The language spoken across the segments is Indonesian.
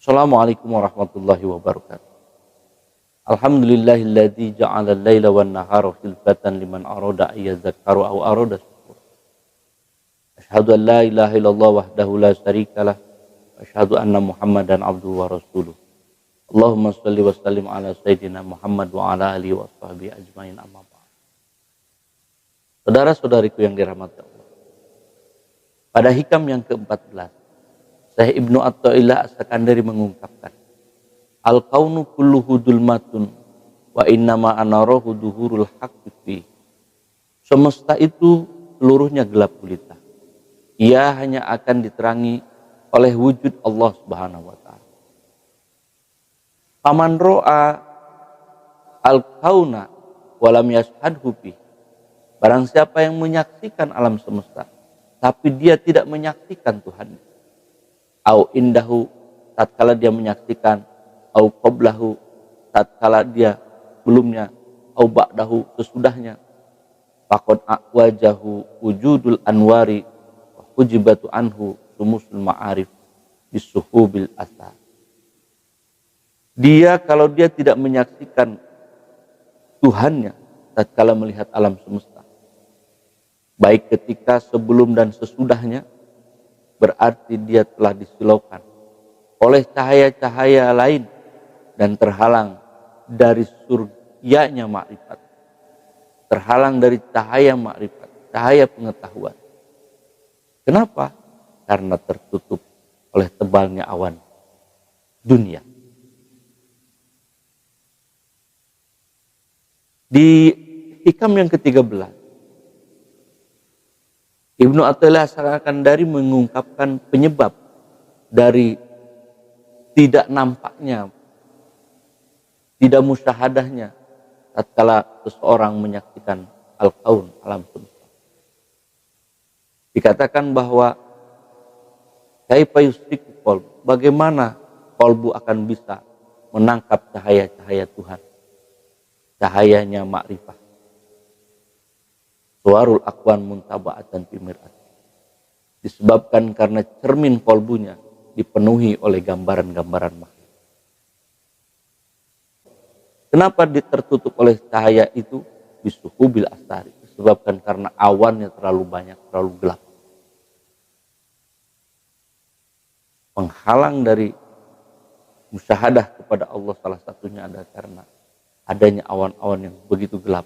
Assalamualaikum warahmatullahi wabarakatuh. Alhamdulillahilladzi ja'ala al-laila wan nahara khilfatan liman arada ay yadhakkaru aw arada syukura. Asyhadu an la ilaha illallah wahdahu la syarikalah wa asyhadu anna Muhammadan abduhu wa rasuluh. Allahumma shalli wa sallim ala sayyidina Muhammad wa ala alihi wa sahbihi ajmain amma ba'd. Saudara-saudariku yang dirahmati Allah. Pada hikam yang ke-14, Syekh Ibnu Athaillah As-Sakandari mengungkapkan, al-kaunu kulluhu dzulmatun wa innama anarahu duhurul haqqi fi. Semesta itu seluruhnya gelap gulita. Ia hanya akan diterangi oleh wujud Allah Subhanahu wa taala. Faman ra'a al-kauna wa lam yashhadhu fi. Barang siapa yang menyaksikan alam semesta tapi dia tidak menyaksikan Tuhan, au indahu tatkala dia menyaksikan, au qablahu tatkala dia belumnya, au ba'dahu sesudahnya, faqad wajahu wujudul anwari wa hujibatu anhu sumusul ma'arif bisuhubil asar. Dia kalau dia tidak menyaksikan Tuhannya tatkala melihat alam semesta, baik ketika sebelum dan sesudahnya, berarti dia telah disilaukan oleh cahaya-cahaya lain dan terhalang dari surganya makrifat, terhalang dari cahaya makrifat, cahaya pengetahuan. Kenapa? Karena tertutup oleh tebalnya awan dunia. Di hikam yang ke-13, Ibnu Athaillah As-Sakandari mengungkapkan penyebab dari tidak nampaknya, tidak musyahadahnya tatkala seseorang menyaksikan al-kaun, alam semesta. Dikatakan bahwa kaifa yusriku qalb, bagaimana qalbu akan bisa menangkap cahaya-cahaya Tuhan, cahayanya makrifah. Suarul akwan muntaba'atan fi mir'at. Disebabkan karena cermin kolbunya dipenuhi oleh gambaran-gambaran makhluk. Kenapa tertutup oleh cahaya itu? Bisuhubil astari. Disebabkan karena awannya terlalu banyak, terlalu gelap. Penghalang dari musyahadah kepada Allah salah satunya adalah karena adanya awan-awan yang begitu gelap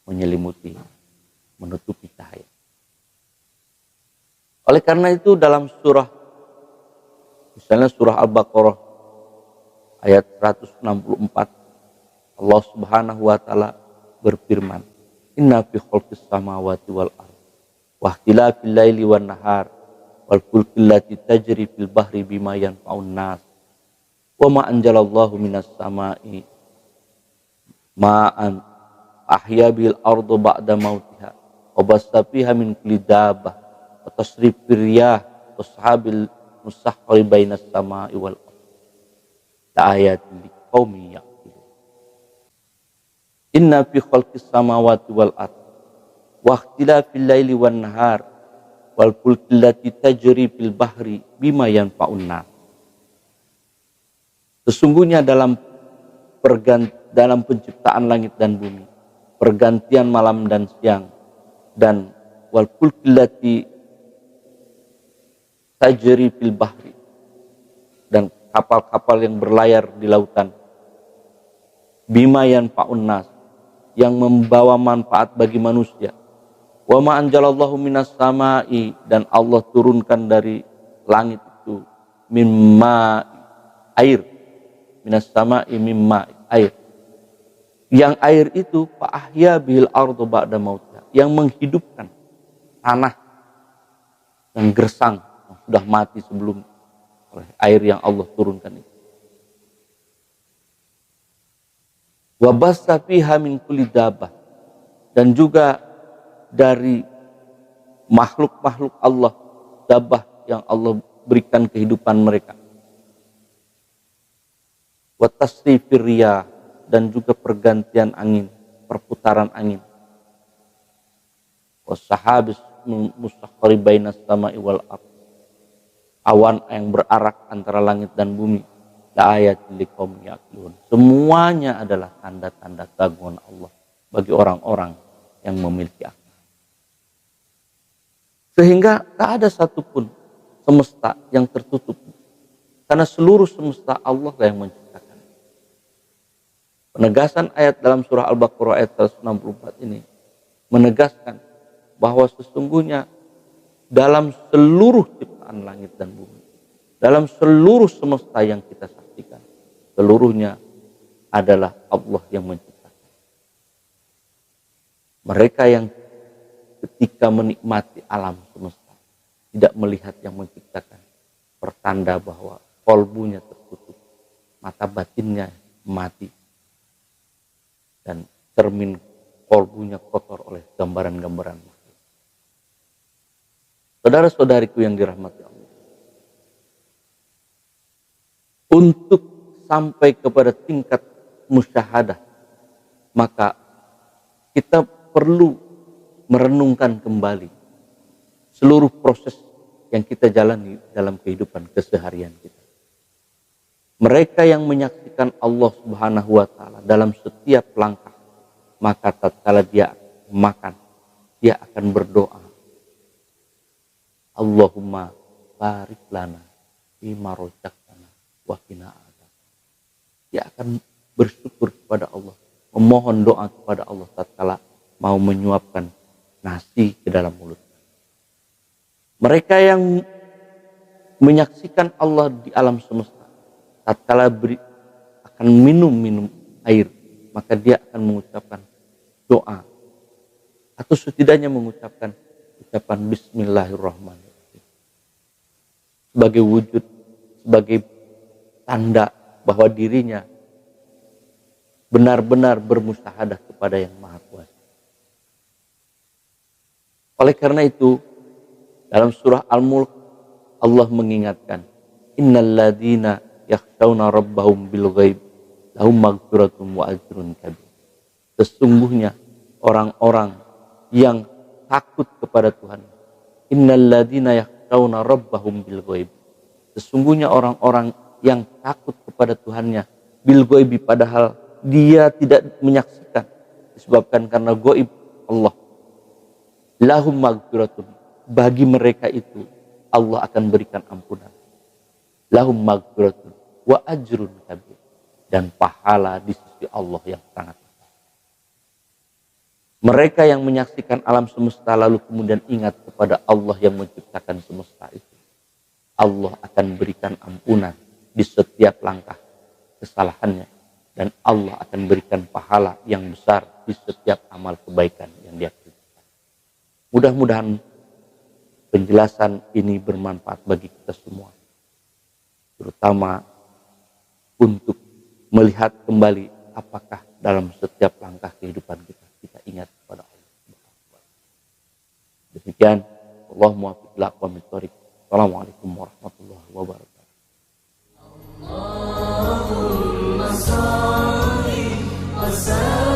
menyelimuti, menutupi cahaya. Oleh karena itu dalam surah, misalnya surah Al-Baqarah ayat 164, Allah Subhanahu wa taala berfirman, inna fi khalqis samawati wal ardh wa ikhtilafil laili wan nahar wal fulki allati tajri fil bahri bima yanfa'un nas wa ma anjalallahu minas samai ma'an ahya bil ardu ba'da mautiha wa basta fiha min kulli dabbah wa tasrifir riyah wa sahabil musakhkhari bainas samai wal ardh la ayatin liqaumin yaqilun. Inna fi khalqis samawati wal ardh wa ikhtilafil laili wan nahar wal fulki allati tajri fil bahri bima yanfa'un nas. Sesungguhnya dalam penciptaan langit dan bumi, pergantian malam dan siang, dan wal fulki allati tajri fil bahri, dan kapal-kapal yang berlayar di lautan, bima yanfa'un nas, yang membawa manfaat bagi manusia, wa ma anjalallahu minas samai, dan Allah turunkan dari langit itu mimma air, minas samai mimma air, yang air itu fa ahya bil ardu ba'da mautiha, yang menghidupkan tanah yang gersang, yang sudah mati sebelum oleh air yang Allah turunkan itu. Wa basta fiha min kulli dabbah, dan juga dari makhluk-makhluk Allah, dabbah yang Allah berikan kehidupan mereka. Wa tasrifir riyah, dan juga pergantian angin, perputaran angin. Wa sahabis musakhkhari bainas sama'i wal ardh, awan yang berarak antara langit dan bumi, la ayatil liqaumin yaqilun. Semuanya adalah tanda-tanda keagungan Allah bagi orang-orang yang memiliki akal. Sehingga tak ada satupun semesta yang tertutup, karena seluruh semesta Allah yang menciptakan. Penegasan ayat dalam surah Al-Baqarah ayat 164 ini menegaskan bahwa sesungguhnya dalam seluruh ciptaan langit dan bumi, dalam seluruh semesta yang kita saksikan, seluruhnya adalah Allah yang menciptakan. Mereka yang ketika menikmati alam semesta tidak melihat yang menciptakan, pertanda bahwa kolbunya tertutup, mata batinnya mati, dan cermin kolbunya kotor oleh gambaran-gambaran. Saudara-saudariku yang dirahmati Allah, untuk sampai kepada tingkat musyahadah, maka kita perlu merenungkan kembali seluruh proses yang kita jalani dalam kehidupan keseharian kita. Mereka yang menyaksikan Allah Subhanahu wa Ta'ala dalam setiap langkah, maka tatkala dia makan, dia akan berdoa, Allahumma barik lana fima rozaktana wa qina adzab. Dia akan bersyukur kepada Allah, memohon doa kepada Allah tatkala mau menyuapkan nasi ke dalam mulut. Mereka yang menyaksikan Allah di alam semesta, tatkala akan minum air, maka dia akan mengucapkan doa, atau setidaknya mengucapkan ucapan Bismillahirrahmanirrahim sebagai wujud, sebagai tanda bahwa dirinya benar-benar bermusyahadah kepada Yang Maha Kuasa. Oleh karena itu, dalam surah Al-Mulk Allah mengingatkan, innal ladzina yakhshawna rabbahum bil ghaib lahum maghfiratun wa ajrun kabir. Sesungguhnya orang-orang yang takut kepada Tuhan, innal ladzina yakhshawna rabbahum bil ghaib. Sesungguhnya orang-orang yang takut kepada Tuhannya bil ghaib, padahal dia tidak menyaksikan, disebabkan karena ghaib Allah. Lahum maghfiratun, bagi mereka itu Allah akan berikan ampunan. Lahum maghfiratun wa ajrun kabir, dan pahala di sisi Allah yang sangat besar. Mereka yang menyaksikan alam semesta lalu kemudian ingat kepada Allah yang menciptakan semesta itu, Allah akan berikan ampunan di setiap langkah kesalahannya, dan Allah akan berikan pahala yang besar di setiap amal kebaikan yang dia kerjakan. Mudah-mudahan penjelasan ini bermanfaat bagi kita semua, terutama untuk melihat kembali apakah dalam setiap langkah kehidupan kita ingat kepada Allah. Demikian, Allahumma muwaffiq ila aqwamit thoriq. Assalamualaikum warahmatullahi wabarakatuh. Allahumma shalli wa sallim